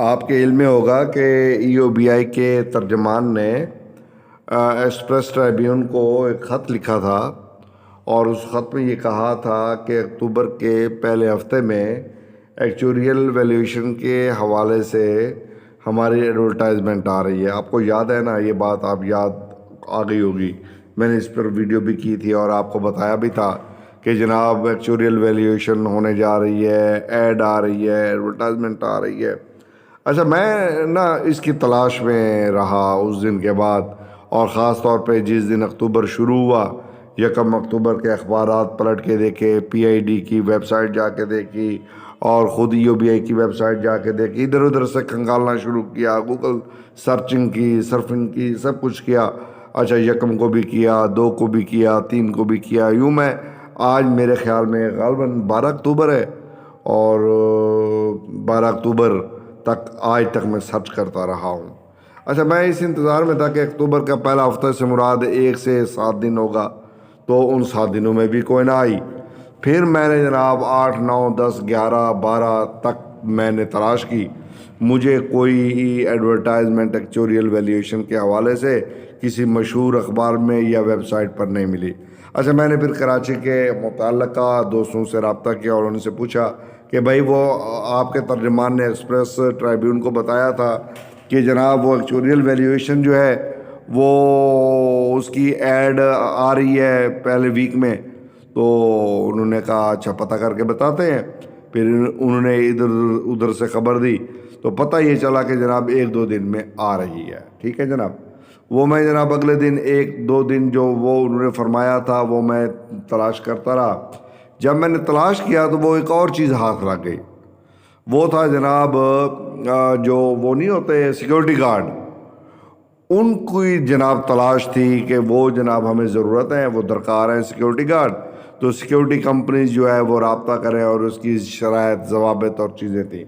آپ کے علم میں ہوگا کہ ای او بی آئی کے ترجمان نے ایکسپریس ٹریبیون کو ایک خط لکھا تھا، اور اس خط میں یہ کہا تھا کہ اکتوبر کے پہلے ہفتے میں ایکچوریل ویلیویشن کے حوالے سے ہماری ایڈورٹائزمنٹ آ رہی ہے۔ آپ کو یاد ہے نا یہ بات؟ آپ یاد آ گئی ہوگی، میں نے اس پر ویڈیو بھی کی تھی اور آپ کو بتایا بھی تھا کہ جناب ایکچوریل ویلیویشن ہونے جا رہی ہے، ایڈ آ رہی ہے، ایڈورٹائزمنٹ آ رہی ہے۔ اچھا، میں نا اس کی تلاش میں رہا اس دن کے بعد، اور خاص طور پہ جس دن اکتوبر شروع ہوا، 1 اکتوبر کے اخبارات پلٹ کے دیکھے، پی آئی ڈی کی ویب سائٹ جا کے دیکھی، اور خود ای او بی آئی کی ویب سائٹ جا کے دیکھی، ادھر ادھر سے کھنگالنا شروع کیا، گوگل سرچنگ کی، سرفنگ کی، سب کچھ کیا۔ اچھا، 1 کو بھی کیا، 2 کو بھی کیا، 3 کو بھی کیا، یوں میں آج میرے خیال میں غالباً 12 اکتوبر ہے، اور 12 اکتوبر تک آج تک میں سرچ کرتا رہا ہوں۔ اچھا، میں اس انتظار میں تھا کہ اکتوبر کا پہلا ہفتہ سے مراد 1 سے 7 دن ہوگا، تو ان 7 دنوں میں بھی کوئی نہ آئی۔ پھر میں نے جناب 8، 9، 10، 11، 12 تک میں نے تلاش کی، مجھے کوئی ایڈورٹائزمنٹ ایکچوریل ویلیویشن کے حوالے سے کسی مشہور اخبار میں یا ویب سائٹ پر نہیں ملی۔ اچھا، میں نے پھر کراچی کے متعلقہ دوستوں سے رابطہ کیا اور ان سے پوچھا کہ بھائی وہ آپ کے ترجمان نے ایکسپریس ٹریبیون کو بتایا تھا کہ جناب وہ ایکچوریل ویلیویشن جو ہے وہ اس کی ایڈ آ رہی ہے پہلے ویک میں، تو انہوں نے کہا اچھا پتہ کر کے بتاتے ہیں۔ پھر انہوں نے ادھر ادھر سے خبر دی، تو پتہ یہ چلا کہ جناب 1-2 دن میں آ رہی ہے۔ ٹھیک ہے جناب، وہ میں جناب اگلے دن 1-2 دن جو وہ انہوں نے فرمایا تھا وہ میں تلاش کرتا رہا۔ جب میں نے تلاش کیا تو وہ ایک اور چیز ہاتھ لگ گئی، وہ تھا جناب جو وہ نہیں ہوتے سیکیورٹی گارڈ، ان کی جناب تلاش تھی کہ وہ جناب ہمیں ضرورت ہے، وہ درکار ہیں سیکیورٹی گارڈ، تو سیکیورٹی کمپنیز جو ہے وہ رابطہ کریں، اور اس کی شرائط، ضوابط اور چیزیں تھیں۔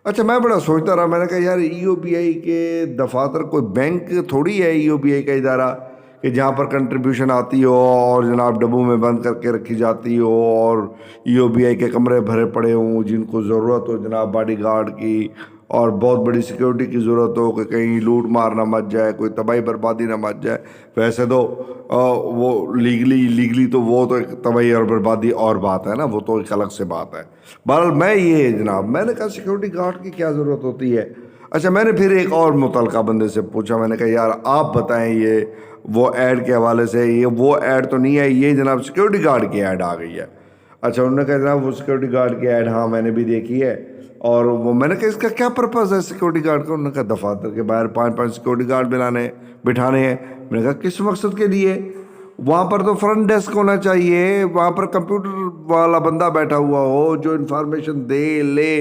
اچھا، میں بڑا سوچتا رہا، میں نے کہا یار ای او بی آئی کے دفاتر کوئی بینک تھوڑی ہے ای او بی آئی کا ادارہ کہ جہاں پر کنٹریبیوشن آتی ہو اور جناب ڈبوں میں بند کر کے رکھی جاتی ہو، اور ای او بی آئی کے کمرے بھرے پڑے ہوں جن کو ضرورت ہو جناب باڈی گارڈ کی، اور بہت بڑی سیکیورٹی کی ضرورت ہو کہ کہیں لوٹ مار نہ مچ جائے، کوئی تباہی بربادی نہ مچ جائے۔ ویسے تو وہ لیگلی تو وہ تو ایک تباہی اور بربادی اور بات ہے نا، وہ تو ایک الگ سے بات ہے۔ بہرحال میں یہ جناب میں نے کہا سیکیورٹی گارڈ کی کیا ضرورت ہوتی ہے؟ اچھا، میں نے پھر ایک اور متعلقہ بندے سے پوچھا، میں نے کہا یار آپ بتائیں یہ وہ ایڈ کے حوالے سے، یہ وہ ایڈ تو نہیں ہے، یہ جناب سیکیورٹی گارڈ کی ایڈ آ گئی ہے۔ اچھا، انہوں نے کہا جناب وہ سیکیورٹی گارڈ کی ایڈ ہاں میں نے بھی دیکھی ہے، اور وہ میں نے کہا اس کا کیا پرپز ہے سیکیورٹی گارڈ کا؟ انہوں نے کہا دفاتر کے باہر 5 سیکیورٹی گارڈ بٹھانے ہیں۔ میں نے کہا کس مقصد کے لیے؟ وہاں پر تو فرنٹ ڈیسک ہونا چاہیے، وہاں پر کمپیوٹر والا بندہ بیٹھا ہوا ہو جو انفارمیشن دے لے،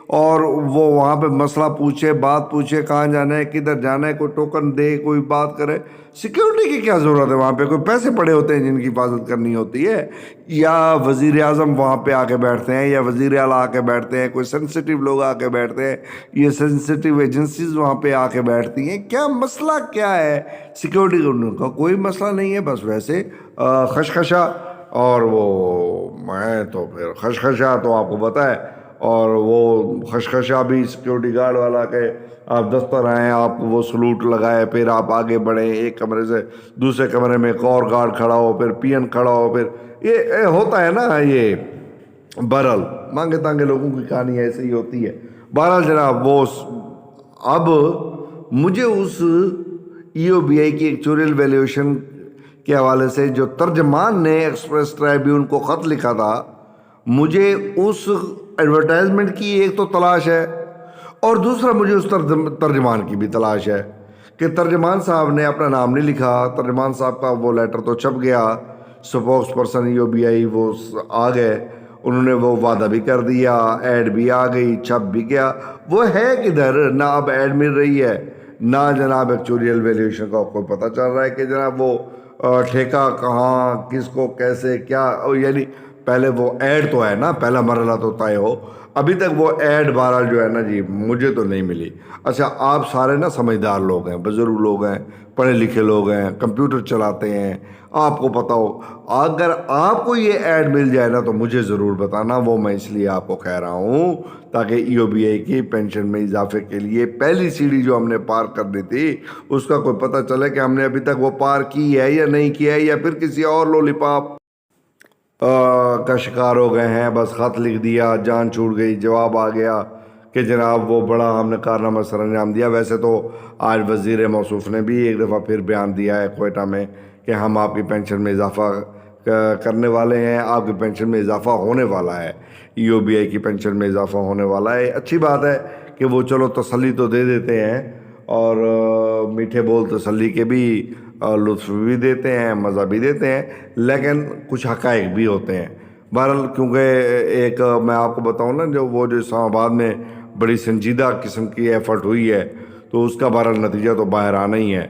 اور وہ وہاں پہ مسئلہ پوچھے، بات پوچھے، کہاں جانا ہے، کدھر جانا ہے، کوئی ٹوکن دے، کوئی بات کرے۔ سیکیورٹی کی کیا ضرورت ہے؟ وہاں پہ کوئی پیسے پڑے ہوتے ہیں جن کی حفاظت کرنی ہوتی ہے، یا وزیر اعظم وہاں پہ آ کے بیٹھتے ہیں، یا وزیر اعلیٰ آ کے بیٹھتے ہیں، کوئی سینسٹیو لوگ آ کے بیٹھتے ہیں، یہ سینسٹیو ایجنسیز وہاں پہ آ کے بیٹھتی ہیں؟ کیا مسئلہ کیا ہے سیکیورٹی کا؟ کوئی مسئلہ نہیں ہے، بس ویسے خشخشا، اور وہ میں تو پھر خشخشا تو آپ کو پتہ ہے، اور وہ خشخشا بھی سیکیورٹی گارڈ والا کہ آپ دفتر آئیں، آپ وہ سلوٹ لگائے، پھر آپ آگے بڑھیں، ایک کمرے سے دوسرے کمرے میں ایک اور گارڈ کھڑا ہو، پھر پی این کھڑا ہو، پھر یہ ہوتا ہے نا، یہ بہرحال مانگے تانگے لوگوں کی کہانی ایسے ہی ہوتی ہے۔ بہرحال جناب وہ اب مجھے اس ای او بی آئی کی ایکچوریل ویلیویشن کے حوالے سے جو ترجمان نے ایکسپریس ٹریبیون کو خط لکھا تھا، مجھے اس ایڈورٹائزمنٹ کی ایک تو تلاش ہے، اور دوسرا مجھے اس ترجمان کی بھی تلاش ہے کہ ترجمان صاحب نے اپنا نام نہیں لکھا۔ ترجمان صاحب کا وہ لیٹر تو چھپ گیا، سپوکس پرسن ای او بی آئی وہ آ گئے، انہوں نے وہ وعدہ بھی کر دیا، ایڈ بھی آ گئی، چھپ بھی گیا، وہ ہے کدھر؟ نہ اب ایڈ مل رہی ہے، نہ جناب ایکچوریل ویلیویشن کا کوئی پتہ چل رہا ہے کہ جناب وہ ٹھیکہ کہاں، کس کو، کیسے، کیا، یعنی پہلے وہ ایڈ تو ہے نا، پہلا مرحلہ تو طے ہو۔ ابھی تک وہ ایڈ بہرحال جو ہے نا جی مجھے تو نہیں ملی۔ اچھا آپ سارے نا سمجھدار لوگ ہیں، بزرگ لوگ ہیں، پڑھے لکھے لوگ ہیں، کمپیوٹر چلاتے ہیں، آپ کو پتہ ہو، اگر آپ کو یہ ایڈ مل جائے نا تو مجھے ضرور بتانا، وہ میں اس لیے آپ کو کہہ رہا ہوں تاکہ ای او بی آئی کی پینشن میں اضافے کے لیے پہلی سیڑھی جو ہم نے پار کرنی تھی اس کا کوئی پتہ چلے کہ ہم نے ابھی تک وہ پار کی ہے یا نہیں کیا ہے، یا پھر کسی اور لولی پاپ کا شکار ہو گئے ہیں۔ بس خط لکھ دیا، جان چھوٹ گئی، جواب آ گیا کہ جناب وہ بڑا ہم نے کارنامہ سر انجام دیا۔ ویسے تو آج وزیر موصوف نے بھی ایک دفعہ پھر بیان دیا ہے کوئٹہ میں کہ ہم آپ کی پینشن میں اضافہ کرنے والے ہیں، آپ کی پینشن میں اضافہ ہونے والا ہے، ای او بی آئی کی پینشن میں اضافہ ہونے والا ہے۔ اچھی بات ہے کہ وہ چلو تسلی تو دے دیتے ہیں، اور میٹھے بول تسلی کے بھی لطف بھی دیتے ہیں، مزہ بھی دیتے ہیں، لیکن کچھ حقائق بھی ہوتے ہیں۔ بہرحال کیونکہ ایک میں آپ کو بتاؤں نا، جو اسلام آباد میں بڑی سنجیدہ قسم کی ایفرٹ ہوئی ہے تو اس کا بہرحال نتیجہ تو باہر آنا ہی ہے۔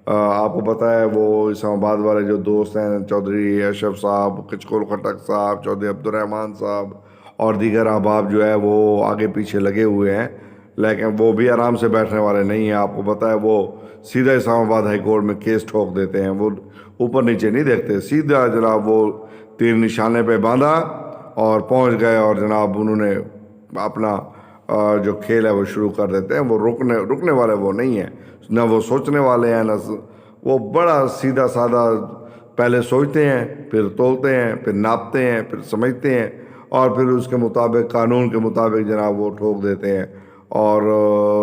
آپ کو پتہ ہے وہ اسلام آباد والے جو دوست ہیں، چودھری اشرف صاحب، کچکول خٹک صاحب، چودھری عبدالرحمن صاحب اور دیگر احباب جو ہے وہ آگے پیچھے لگے ہوئے ہیں، لیکن وہ بھی آرام سے بیٹھنے والے نہیں ہیں۔ آپ کو پتہ ہے وہ سیدھا اسلام آباد ہائی کورٹ میں کیس ٹھوک دیتے ہیں، وہ اوپر نیچے نہیں دیکھتے، سیدھا جناب وہ تیر نشانے پہ باندھا اور پہنچ گئے، اور جناب انہوں نے اپنا جو کھیل ہے وہ شروع کر دیتے ہیں۔ وہ رکنے والے وہ نہیں ہیں، نہ وہ سوچنے والے ہیں، نہ وہ بڑا سیدھا سادہ پہلے سوچتے ہیں، پھر تولتے ہیں، پھر ناپتے ہیں، پھر سمجھتے ہیں، اور پھر اس کے مطابق قانون کے مطابق جناب وہ ٹھوک دیتے ہیں، اور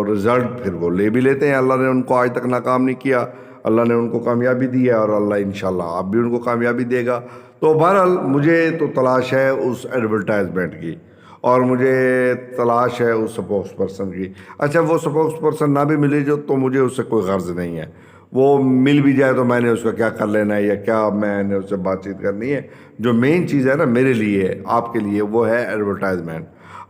رزلٹ پھر وہ لے بھی لیتے ہیں۔ اللہ نے ان کو آج تک ناکام نہیں کیا، اللہ نے ان کو کامیابی دی ہے، اور اللہ انشاءاللہ اب بھی ان کو کامیابی دے گا۔ تو بہرحال مجھے تو تلاش ہے اس ایڈورٹائزمنٹ کی، اور مجھے تلاش ہے اس سپوکس پرسن کی۔ اچھا وہ سپوکس پرسن نہ بھی ملے جو تو مجھے اس سے کوئی غرض نہیں ہے، وہ مل بھی جائے تو میں نے اس کا کیا کر لینا ہے، یا کیا میں نے اس سے بات چیت کرنی ہے۔ جو مین چیز ہے نا میرے لیے، آپ کے لیے، وہ ہے ایڈورٹائزمنٹ۔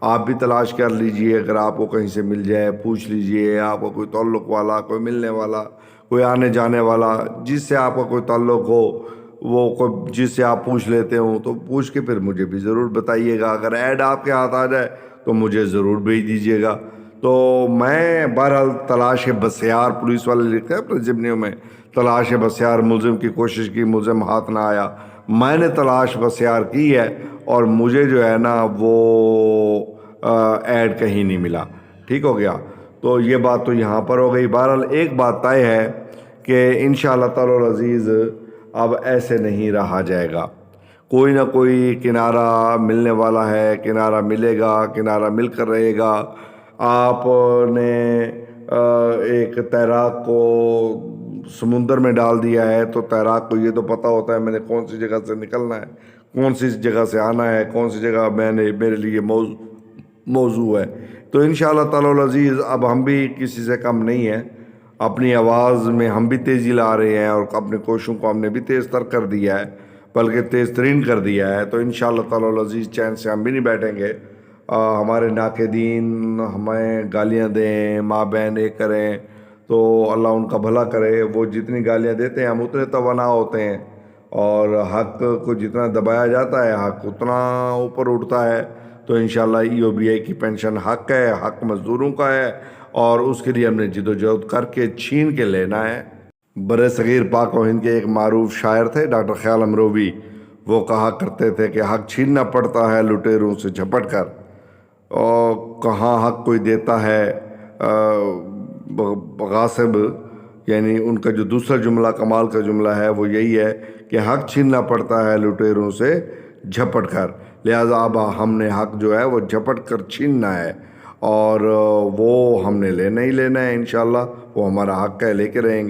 آپ بھی تلاش کر لیجئے، اگر آپ کو کہیں سے مل جائے پوچھ لیجئے، آپ کو کوئی تعلق والا، کوئی ملنے والا، کوئی آنے جانے والا جس سے آپ کا کوئی تعلق ہو، وہ کوئی جس سے آپ پوچھ لیتے ہوں تو پوچھ کے پھر مجھے بھی ضرور بتائیے گا۔ اگر ایڈ آپ کے ہاتھ آ جائے تو مجھے ضرور بھیج دیجیے گا۔ تو میں بہرحال تلاش بسیار، پولیس والے لکھتے ہیں اپنے ضمنیوں میں، تلاش بسیار، ملزم کی کوشش کی، ملزم ہاتھ نہ آیا۔ میں نے تلاش بسیار کی ہے، اور مجھے جو ہے نا وہ ایڈ کہیں نہیں ملا۔ ٹھیک ہو گیا؟ تو یہ بات تو یہاں پر ہو گئی۔ بہرحال ایک بات طے ہے کہ انشاءاللہ تعالی العزیز اب ایسے نہیں رہا جائے گا، کوئی نہ کوئی کنارہ ملنے والا ہے، کنارہ ملے گا، کنارہ مل کر رہے گا۔ آپ نے ایک تیراک کو سمندر میں ڈال دیا ہے تو تیراک کو یہ تو پتہ ہوتا ہے میں نے کون سی جگہ سے نکلنا ہے، کون سی جگہ سے آنا ہے، کون سی جگہ میرے لیے موضوع ہے۔ تو انشاءاللہ تعالی العزیز اب ہم بھی کسی سے کم نہیں ہیں، اپنی آواز میں ہم بھی تیزی لا رہے ہیں، اور اپنی کوششوں کو ہم نے بھی تیز تر کر دیا ہے، بلکہ تیز ترین کر دیا ہے۔ تو انشاءاللہ تعالی العزیز چین سے ہم بھی نہیں بیٹھیں گے۔ ہمارے ناقدین ہمیں گالیاں دیں، ماں بہن ایک کریں تو اللہ ان کا بھلا کرے، وہ جتنی گالیاں دیتے ہیں ہم اتنے توانا ہوتے ہیں، اور حق کو جتنا دبایا جاتا ہے حق اتنا اوپر اٹھتا ہے۔ تو انشاءاللہ ای او بی آئی کی پینشن حق ہے، حق مزدوروں کا ہے، اور اس کے لیے ہم نے جد و جہد کر کے چھین کے لینا ہے۔ برِ صغیر پاک و ہند کے ایک معروف شاعر تھے ڈاکٹر خیال امروی، وہ کہا کرتے تھے کہ حق چھیننا پڑتا ہے لٹیروں سے جھپٹ کر، اور کہاں حق کوئی دیتا ہے غاصب، یعنی ان کا جو دوسرا جملہ کمال کا جملہ ہے وہ یہی ہے کہ حق چھیننا پڑتا ہے لٹیروں سے جھپٹ کر، لہٰذا اب ہم نے حق جو ہے وہ جھپٹ کر چھیننا ہے، اور وہ ہم نے لینا ہی لینا ہے انشاءاللہ، وہ ہمارا حق ہے، لے کے رہیں گے۔